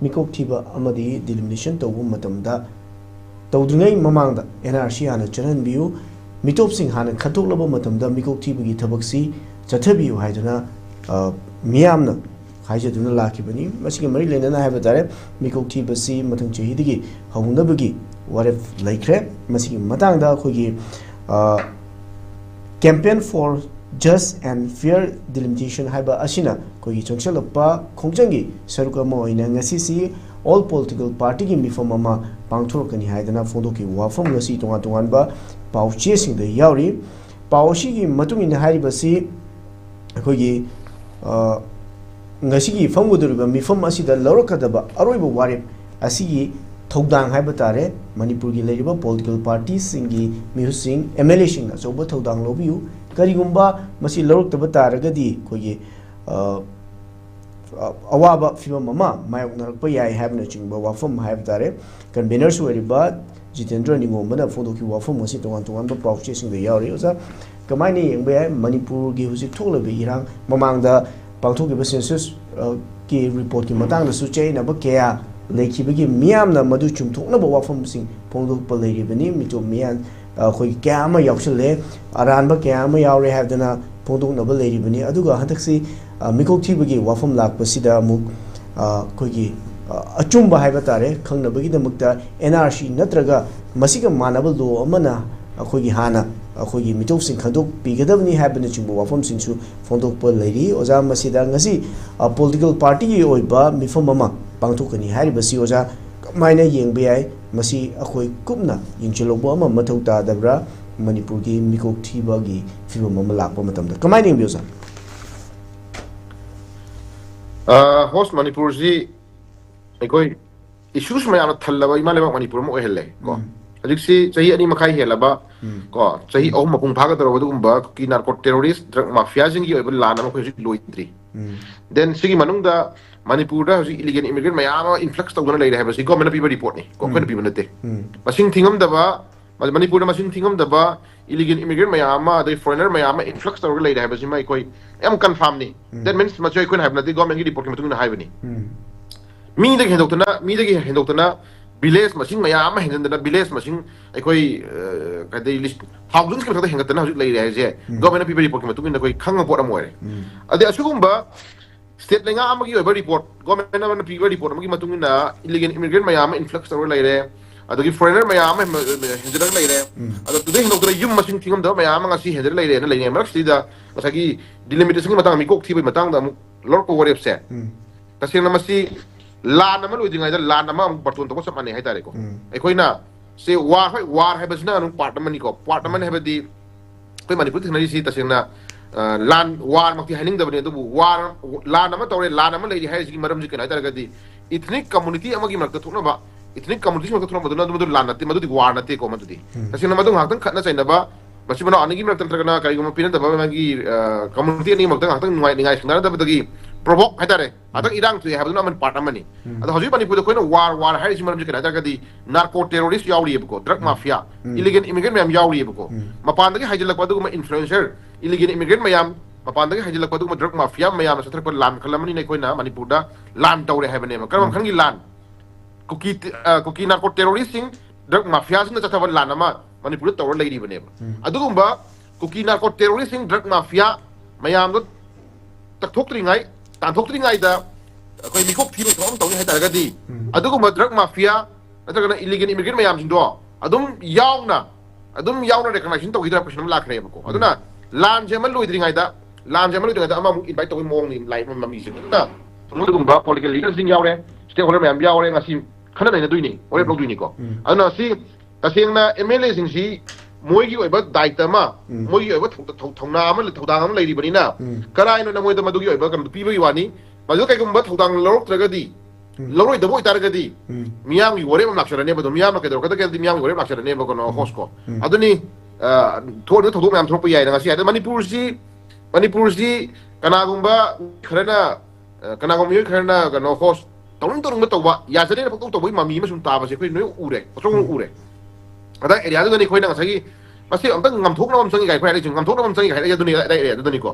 mikok thiba amadi delimitation tawbu matamda tawdringai mamangda NRC hana chananbiyu Meetop sing hana khandoklaba matamda mikok thibagi thabaksi chathabiyu haiduna miyamna haijaduna lakibani masigi mari lenana haiba tare mikok thibasi mathang chahidigi haunabagi waref laikre masigi matangda khogi campaign for just and fair delimitation haiba asina khogi chongchalapa khongjangi saruka ma oina ngasisi all political party gi mifam ama pangthorkani haidana fondoki wafam ngasi tonga tonganba pauche singda yauri paushi gi matung in hairibasi khogi ngasi gi famuduriba mifam asida lawrakadaba aroiba warep asigi thogdang haiba tare Manipur gi leriba political parties singi mihusing MLA sing asoba thogdang lobiu karigumba masi lawraktaba taragadi khogi awaba fibam mama mayok narakpa yai haibna chingba wafam haib tare convener su eriba Jitendra Ningomana fondoki wafam masi tongan tongan ba pauche sing de yauri oza kamaini yengba yai Manipur gi husi thoklebi irang mamangda pangthoki ba census ki report ki matang da su chaina ba kya lekhibagi miyamna madu chumthokna ba wafam sing pongdok pa leiribani Meetop miyan khoi kya ama yaushle aran ba kya ama yauri haibdana pongdok na ba leiribani aduga hantaksi mikok thibagi wafam lakpasida amuk khoigi achumba haiba tare khangnabagi damakta NRC natraga masiga manaba law amana khoigi hana khoigi Meetop sing khandok pigadabni haibana chingba wafam singsu fondokpa leiri oza masida ngasi political party gi oiba mifam mama pangthokani hairibasi oza maina yengbe yai masi akhoi kupna yingchilobo ama mathau ta dabra Manipur gi mikok thibagi fibam mama lakpa matamda kamaina yengbiyosa host Manipur ji ekoi issues mayam thallaba imaleba Manipur mo ohelle ko adiksi chahi ani makhai helaba ko chahi ahum mapung phaga taro dugumba ki narco terrorist drug mafia jingi oibul lana ma khoi loitri then sigi manungda Manipur da hosi illegal immigrant mayam influx tawdona lei rehaba si government people report ni ko ko people nate masing thingam daba Manipur da masing thingam daba illegal immigrant mayam the foreigner mayam influx tawdona lei rehaba si mai koi am confirm ni that means machoy ko have nate government report ki matungna haibani mi da hendokna village masing mayam hendana village masing ekoi kadai list thousands ki thada hengatna hojik lei reha je government people report ki matungna koi khanga pot amoire ade asugumba state lenga amagi over report government na people report amagi matungna illegal immigrant mayam influx tawr lei re adagi foreigner mayam hendana lei re ado today hendokna yum masing thingam da mayam ngasi hendana lei re na lei marak sida masagi delimitation matang mikok thibai matang da lord ko warep se tasing na masi lan nama loidingai da lan nama barton to ko samane hai tare ko ekoina se war hai basna anu partment ko partment hai badi koi Manipur thina si tasingna lan war makti haning da bani to war lan nama tore lan nama leidi hai ji maram ji kana tare gadi ethnic community amagi makta thukna ba ethnic community makta thukna maduna madu lan nate madu war nate ko madu di tasingna madu ngak tang khatna chaina ba basi bana anigi makta tragana kai gum pina da ba magi community ni makta ngak tang ngai singna da badagi provoke hai tare atang irang tu hai baduna man partment ni ado hoji Manipur da koina war hai ji maram ji kana tare gadi narco terrorist yauri ko drug mafia illegal immigrant mayam yauri ko mapan da hai jalak badu ma influencer illegal immigrant mayam mapan da hai jalak badu ma drug mafia mayam sa thar lan khalamani nei koina Manipur da lan tawre hai bane ma karam khangi lan kuki narco terrorist sing drug mafia sing cha thawan lan ama Manipur tawre lei ri bane adugumba kuki narco terrorist sing drug mafia mayam do takthokringai tanthokringai da koi mikok thiru thom tawni hai taragadi adugumba drug mafia natragana illegal immigrant mayam sing do adum yauna recognition tawidra person lakhre ko aduna lan jemal loidringai da ama invite tawi mong ni live mami sing na adugumba political leaders sing yaure stakeholder mayam yaure ngasi khana nei na duini ore blog duini ko aduna si tasengna MLA sing si moigi oiba daita ma moigi oiba thongna ama thodang ama leiri bani na karai no na moi da madugi oiba kam pibagi wani madu kai gum ba thodang lorok tragadi loroi da boy taragadi miyam gi wore ma nakshara ne badu miyam ka do kada ke miyam gi wore nakshara ne ba kono hosko aduni thod thodok miyam thropa yai na si ada Manipur si kana gumba kharana kano host tong tong to ba ya jare na pok to boy mami ma sum ta ba se koi no ure potong ure ada area do ni khoi na sagi masi amtang ngamthok na amsangi gai khoi ai ngamthok na amsangi gai do ni area do ni ko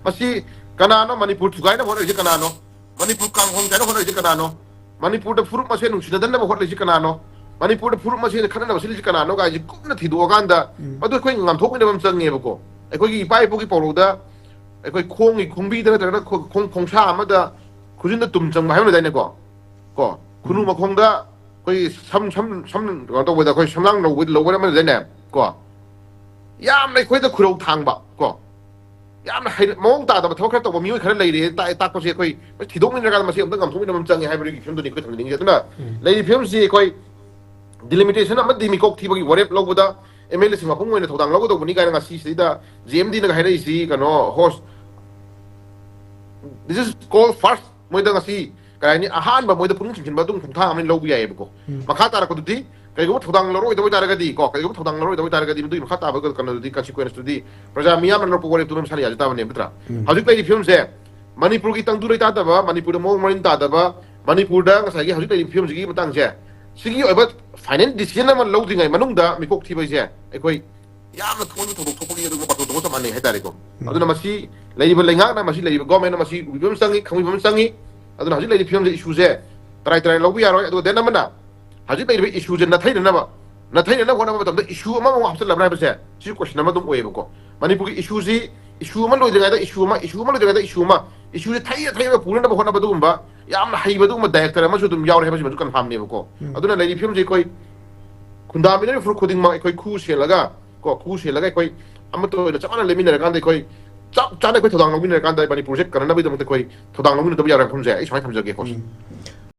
masi kana no Manipur thugai na hore je kana no Manipur kang hong ja no hore je kana no Manipur da furuk masih nung sinadan na bahot lagi kanano Manipur da furuk masih khana na masih kanano ga ji kumna thidu aganda madu khoi ngam thok ni bam change bako khoi gi pai bu gi poroda khoi khong gi khongbi da da khong sa amada khujin da tum chang hai na dai ne ko khunu ma khong da khoi sam ga to da khoi samlang lo ba ma dai ne ko yam nei khoi da khurau thang ba ko yam hai mong ta da thok khra to ba mi khra lei ri ta ko se khoi thidok ni ga ma se am da ngam thok ni bam change hai ba gi film do ni ko thang ni ga na lei film si khoi delimitation ama di mi kok thi ba gi warep lo da ML si ma phung ne thodang lo do ni ga nga si da GMD na ga hai ri si ka no host this is called first moi da nga si ka ni ahan ba moi da phung chin ba dung phung tha amin lo bi ai ba ko makha ta ra ko di kai go thodang lo ro da ba ga di ko kai go thodang lo ro da ga di du makha ta ba ko kan di consequence to di praja miyam na ro ko tu mem sali ja ta ba ne bitra hajik lai film se Manipur ki tang du ta da ba Manipur mo marin ta da ba Manipur da nga sa gi hajik lai film ji matang se sigi oi ba finance decision na man lo di ngai manung da mi kok thi ba se ai koi yam na thon thok thok gi du pa to ta man ne hai ta re ko aduna masi lai ba lai ngak na masi lai ba government na masi wi bam sangi khami bam sangi aduna hajik lai film je issue se try lo bi ya ro adu den na man na hajik lai issue je na thai na ba na thai na ko na ba tam da issue ma ma hapsal la ba se si question ma dum oi ba ko Manipur ki issue ma lo de ga da issue ma lo de ga da issue thai ba puran ba ko na ba dum ba yam na hai ba dum director ma su dum yaw re ba su kan pham ne ba ko aduna lai film je koi khunda mi ne fur khoding ma koi khu se laga koi am to da chama le min ra kan de koi chap cha ne koi thodang lo min ra kan da Manipur project kan na ba dum te koi thodang lo min da ba ya ra khum je ai sai tham je ge ko